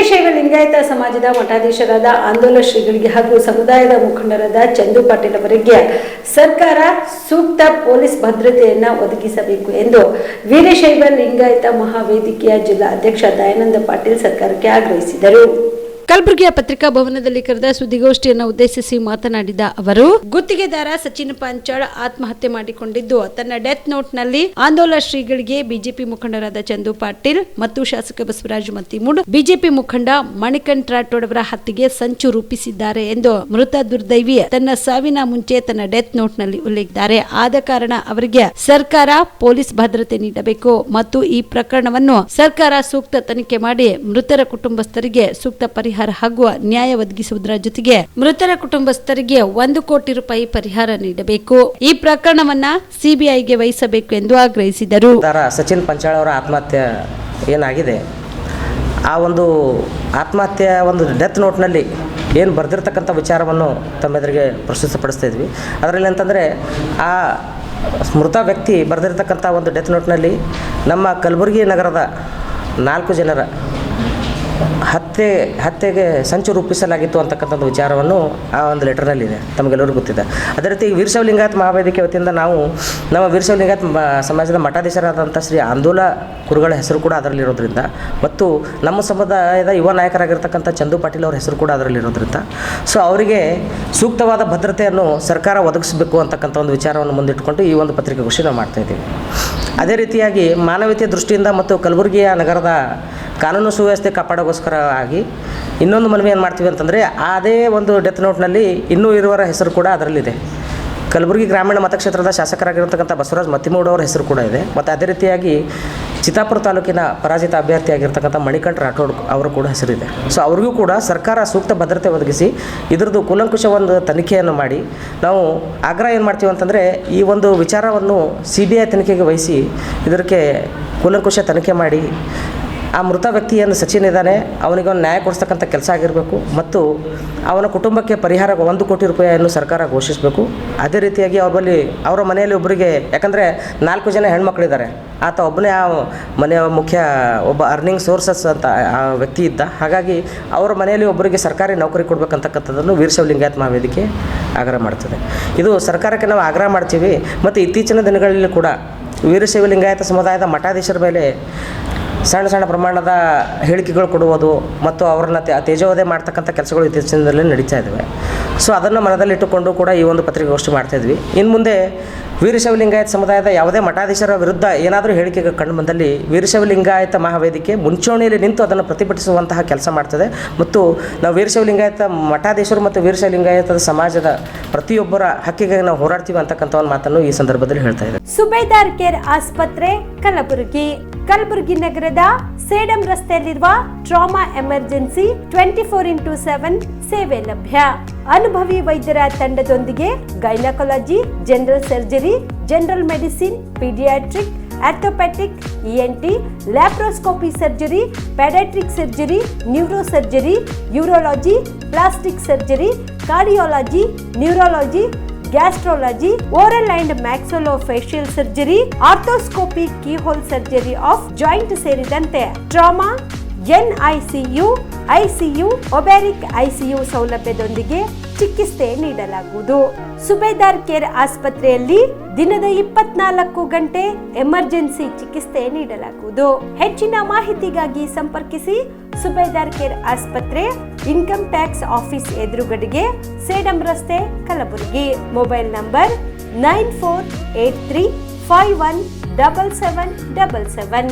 ವೀರಶೈವ ಲಿಂಗಾಯತ ಸಮಾಜದ ಮಠಾಧೀಶರಾದ ಆಂದೋಲ ಶ್ರೀಗಳಿಗೆ ಹಾಗೂ ಸಮುದಾಯದ ಮುಖಂಡರಾದ ಚಂದು ಪಾಟೀಲ್ ಅವರಿಗೆ ಸರ್ಕಾರ ಸೂಕ್ತ ಪೊಲೀಸ್ ಭದ್ರತೆಯನ್ನು ಒದಗಿಸಬೇಕು ಎಂದು ವೀರಶೈವ ಲಿಂಗಾಯತ ಮಹಾವೇದಿಕೆಯ ಜಿಲ್ಲಾ ಅಧ್ಯಕ್ಷ ದಯಾನಂದ ಪಾಟೀಲ್ ಸರ್ಕಾರಕ್ಕೆ ಆಗ್ರಹಿಸಿದರು. ಕಲಬುರಗಿಯ ಪತ್ರಿಕಾ ಭವನದಲ್ಲಿ ಕರೆದ ಸುದ್ದಿಗೋಷ್ಠಿಯನ್ನು ಉದ್ದೇಶಿಸಿ ಮಾತನಾಡಿದ ಅವರು, ಗುತ್ತಿಗೆದಾರ ಸಚಿನ್ ಪಾಂಚಾಳ್ ಆತ್ಮಹತ್ಯೆ ಮಾಡಿಕೊಂಡಿದ್ದು ತನ್ನ ಡೆತ್ ನೋಟ್ನಲ್ಲಿ ಆಂದೋಲ ಶ್ರೀಗಳಿಗೆ ಬಿಜೆಪಿ ಮುಖಂಡರಾದ ಚಂದು ಪಾಟೀಲ್ ಮತ್ತು ಶಾಸಕ ಬಸವರಾಜ ಮತ್ತಿಮೂಡ್ ಬಿಜೆಪಿ ಮುಖಂಡ ಮಣಿಕಂಠ ರಾಠೋಡ್ ಅವರ ಹತ್ಯೆಗೆ ಸಂಚು ರೂಪಿಸಿದ್ದಾರೆ ಎಂದು ಮೃತ ದುರ್ದೈವಿ ತನ್ನ ಸಾವಿನ ಮುಂಚೆ ತನ್ನ ಡೆತ್ ನೋಟ್ನಲ್ಲಿ ಉಲ್ಲೇಖಿಸಿದ್ದಾರೆ. ಆದ ಕಾರಣ ಅವರಿಗೆ ಸರ್ಕಾರ ಪೊಲೀಸ್ ಭದ್ರತೆ ನೀಡಬೇಕು ಮತ್ತು ಈ ಪ್ರಕರಣವನ್ನು ಸರ್ಕಾರ ಸೂಕ್ತ ತನಿಖೆ ಮಾಡಿ ಮೃತರ ಕುಟುಂಬಸ್ಥರಿಗೆ ಸೂಕ್ತ ಪರಿಹಾರ ಹಾಗೂ ನ್ಯಾಯ ಒದಗಿಸುವುದರ ಜೊತೆಗೆ ಮೃತರ ಕುಟುಂಬಸ್ಥರಿಗೆ 1 ಕೋಟಿ ರೂಪಾಯಿ ಪರಿಹಾರ ನೀಡಬೇಕು. ಈ ಪ್ರಕರಣವನ್ನ ಸಿಬಿಐಗೆ ವಹಿಸಬೇಕು ಎಂದು ಆಗ್ರಹಿಸಿದರು. ಸಚಿನ್ ಪಾಂಚಾಳ್ ಅವರ ಆತ್ಮಹತ್ಯೆ ಏನಾಗಿದೆ, ಆ ಒಂದು ಆತ್ಮಹತ್ಯೆ ಒಂದು ಡೆತ್ ನೋಟ್ನಲ್ಲಿ ಏನು ಬರೆದಿರ್ತಕ್ಕಂಥ ವಿಚಾರವನ್ನು ತಮ್ಮೆದುರಿಗೆ ಪ್ರಸ್ತುತಪಡಿಸ್ತಾ ಇದ್ವಿ. ಅದರಲ್ಲಿ ಅಂತಂದರೆ ಆ ಮೃತ ವ್ಯಕ್ತಿ ಬರೆದಿರ್ತಕ್ಕಂಥ ಒಂದು ಡೆತ್ ನೋಟ್ನಲ್ಲಿ ನಮ್ಮ ಕಲಬುರಗಿ ನಗರದ 4 ಜನರ ಹತ್ಯೆಗೆ ಸಂಚು ರೂಪಿಸಲಾಗಿತ್ತು ಅಂತಕ್ಕಂಥದ್ದು ವಿಚಾರವನ್ನು ಆ ಒಂದು ಲೆಟರ್ನಲ್ಲಿದೆ, ತಮಗೆಲ್ಲರಿಗೂ ಗೊತ್ತಿದೆ. ಅದೇ ರೀತಿ ವೀರಶೈವ ಲಿಂಗಾಯತ ಮಹಾವೇದಿಕೆ ವತಿಯಿಂದ ನಾವು ನಮ್ಮ ವೀರಶೈವ ಲಿಂಗಾಯತ ಸಮಾಜದ ಮಠಾಧೀಶರಾದಂಥ ಶ್ರೀ ಆಂದೋಲ ಗುರುಗಳ ಹೆಸರು ಕೂಡ ಅದರಲ್ಲಿರೋದ್ರಿಂದ ಮತ್ತು ನಮ್ಮ ಸಮುದಾಯದ ಯುವ ನಾಯಕರಾಗಿರ್ತಕ್ಕಂಥ ಚಂದು ಪಾಟೀಲ್ ಅವರ ಹೆಸರು ಕೂಡ ಅದರಲ್ಲಿರೋದ್ರಿಂದ ಅವರಿಗೆ ಸೂಕ್ತವಾದ ಭದ್ರತೆಯನ್ನು ಸರ್ಕಾರ ಒದಗಿಸಬೇಕು ಅಂತಕ್ಕಂಥ ಒಂದು ವಿಚಾರವನ್ನು ಮುಂದಿಟ್ಟುಕೊಂಡು ಈ ಒಂದು ಪತ್ರಿಕಾಗೋಷ್ಠಿ ನಾವು ಮಾಡ್ತಾಯಿದ್ದೀವಿ. ಅದೇ ರೀತಿಯಾಗಿ ಮಾನವೀಯತೆ ದೃಷ್ಟಿಯಿಂದ ಮತ್ತು ಕಲಬುರಗಿಯ ನಗರದ ಕಾನೂನು ಸುವ್ಯವಸ್ಥೆ ಕಾಪಾಡೋಗೋಸ್ಕರ ಆಗಿ ಇನ್ನೊಂದು ಮನವಿ ಏನು ಮಾಡ್ತೀವಿ ಅಂತಂದರೆ, ಅದೇ ಒಂದು ಡೆತ್ ನೋಟ್ನಲ್ಲಿ ಇನ್ನೂ ಇರುವವರ ಹೆಸರು ಕೂಡ ಅದರಲ್ಲಿದೆ. ಕಲಬುರಗಿ ಗ್ರಾಮೀಣ ಮತಕ್ಷೇತ್ರದ ಶಾಸಕರಾಗಿರ್ತಕ್ಕಂಥ ಬಸವರಾಜ ಮತ್ತಿಮೂಡ್ ಅವರ ಹೆಸರು ಕೂಡ ಇದೆ. ಮತ್ತು ಅದೇ ರೀತಿಯಾಗಿ ಚಿತ್ತಾಪುರ ತಾಲೂಕಿನ ಪರಾಜಿತ ಅಭ್ಯರ್ಥಿಯಾಗಿರ್ತಕ್ಕಂಥ ಮಣಿಕಂಠ ರಾಠೋಡ್ ಅವರು ಕೂಡ ಹೆಸರಿದೆ. ಅವ್ರಿಗೂ ಕೂಡ ಸರ್ಕಾರ ಸೂಕ್ತ ಭದ್ರತೆ ಒದಗಿಸಿ ಇದರದ್ದು ಕೂಲಂಕುಷ ಒಂದು ತನಿಖೆಯನ್ನು ಮಾಡಿ ನಾವು ಆಗ್ರಹ ಏನು ಮಾಡ್ತೀವಿ ಅಂತಂದರೆ, ಈ ಒಂದು ವಿಚಾರವನ್ನು CBI ತನಿಖೆಗೆ ವಹಿಸಿ ಇದಕ್ಕೆ ಕೂಲಂಕುಷ ತನಿಖೆ ಮಾಡಿ ಆ ಮೃತ ವ್ಯಕ್ತಿ ಏನು ಸಚಿನ್ ಇದ್ದಾನೆ ಅವನಿಗೆ ಒಂದು ನ್ಯಾಯ ಕೊಡಿಸ್ತಕ್ಕಂಥ ಕೆಲಸ ಆಗಿರಬೇಕು ಮತ್ತು ಅವನ ಕುಟುಂಬಕ್ಕೆ ಪರಿಹಾರ 1 ಕೋಟಿ ರೂಪಾಯಿಯನ್ನು ಸರ್ಕಾರ ಘೋಷಿಸಬೇಕು. ಅದೇ ರೀತಿಯಾಗಿ ಅವರ ಮನೆಯಲ್ಲಿ ಒಬ್ಬರಿಗೆ, ಯಾಕಂದರೆ 4 ಜನ ಹೆಣ್ಮಕ್ಳಿದ್ದಾರೆ, ಆತ ಒಬ್ಬನೇ ಆ ಮನೆಯ ಮುಖ್ಯ ಒಬ್ಬ ಅರ್ನಿಂಗ್ ಸೋರ್ಸಸ್ ಅಂತ ಆ ವ್ಯಕ್ತಿ ಇದ್ದ. ಹಾಗಾಗಿ ಅವರ ಮನೆಯಲ್ಲಿ ಒಬ್ಬರಿಗೆ ಸರ್ಕಾರಿ ನೌಕರಿ ಕೊಡಬೇಕಂತಕ್ಕಂಥದ್ದನ್ನು ವೀರಶೈವ ಲಿಂಗಾಯತ ಮಹಾವೇದಿಕೆ ಆಗ್ರಹ ಮಾಡ್ತದೆ. ಇದು ಸರ್ಕಾರಕ್ಕೆ ನಾವು ಆಗ್ರಹ ಮಾಡ್ತೀವಿ. ಮತ್ತು ಇತ್ತೀಚಿನ ದಿನಗಳಲ್ಲಿ ಕೂಡ ವೀರಶೈವ ಲಿಂಗಾಯತ ಸಮುದಾಯದ ಮಠಾಧೀಶರ ಮೇಲೆ ಸಣ್ಣ ಪ್ರಮಾಣದ ಹೇಳಿಕೆಗಳು ಕೊಡುವುದು ಮತ್ತು ಅವರನ್ನು ತೇಜೋವಧೆ ಮಾಡ್ತಕ್ಕಂಥ ಕೆಲಸಗಳು ಇತ್ತೀಚಿನ ದಿನದಲ್ಲಿ ನಡೀತಾ ಇದ್ದಾವೆ. ಅದನ್ನು ಮನದಲ್ಲಿಟ್ಟುಕೊಂಡು ಕೂಡ ಈ ಒಂದು ಪತ್ರಿಕಾಗೋಷ್ಠಿ ಮಾಡ್ತಾಯಿದ್ವಿ. ಇನ್ನು ಮುಂದೆ ವೀರಶೈವ ಲಿಂಗಾಯತ ಸಮುದಾಯದ ಯಾವುದೇ ಮಠಾಧೀಶರ ವಿರುದ್ಧ ಏನಾದರೂ ಹೇಳಿಕೆಗೆ ಕಂಡು ಬಂದಲ್ಲಿ ವೀರಶೈವ ಲಿಂಗಾಯತ ಮಹಾವೇದಿಕೆ ಮುಂಚೂಣಿಯಲ್ಲಿ ನಿಂತು ಅದನ್ನು ಪ್ರತಿಭಟಿಸುವಂತಹ ಕೆಲಸ ಮಾಡ್ತದೆ. ಮತ್ತು ನಾವು ವೀರಶೈವ ಲಿಂಗಾಯತ ಮಠಾಧೀಶರು ಮತ್ತು ವೀರಶೈವ ಲಿಂಗಾಯತದ ಸಮಾಜದ ಪ್ರತಿಯೊಬ್ಬರ ಹಕ್ಕಿಗೆ ನಾವು ಹೋರಾಡ್ತೀವಿ ಅಂತಕ್ಕಂಥ ಒಂದು ಮಾತನ್ನು ಈ ಸಂದರ್ಭದಲ್ಲಿ ಹೇಳ್ತಾ ಇದ್ದಾರೆ. ಸುಬೇದಾರ್ ಕೇರ್ ಆಸ್ಪತ್ರೆ ಕಲಬುರಗಿ ನಗರದ ಸೇಡಂ ರಸ್ತೆಯಲ್ಲಿರುವ ಟ್ರಾಮಾ ಎಮರ್ಜೆನ್ಸಿ 24x7 ಸೇವೆ ಲಭ್ಯ. ಅನುಭವಿ ವೈದ್ಯರ ತಂಡದೊಂದಿಗೆ gynaecology, general surgery, general medicine, paediatric, orthopaedic, ENT, laparoscopy surgery, paediatric surgery, neuro surgery, urology, plastic surgery, cardiology, neurology, gastrology, oral and maxillofacial surgery, arthroscopy, keyhole surgery of joint ಸೇರಿದಂತೆ trauma, NICU, ICU, obstetric ICU ಸೌಲಭ್ಯದೊಂದಿಗೆ ಚಿಕಿತ್ಸೆ ನೀಡಲಾಗುವುದು. ಸುಬೇದಾರ್ care ಆಸ್ಪತ್ರೆಯಲ್ಲಿ ದಿನದ 24 ಗಂಟೆ emergency ಚಿಕಿತ್ಸೆ ನೀಡಲಾಗುವುದು. ಹೆಚ್ಚಿನ ಮಾಹಿತಿಗಾಗಿ ಸಂಪರ್ಕಿಸಿ ಸುಬೇದಾರ್ ಕೇರ್ ಆಸ್ಪತ್ರೆ, ಇನ್ಕಮ್ ಟ್ಯಾಕ್ಸ್ ಆಫೀಸ್ ಎದುರುಗಡೆಗೆ, ಸೇಡಂ ರಸ್ತೆ, ಕಲಬುರಗಿ. Mobile number 9483517777.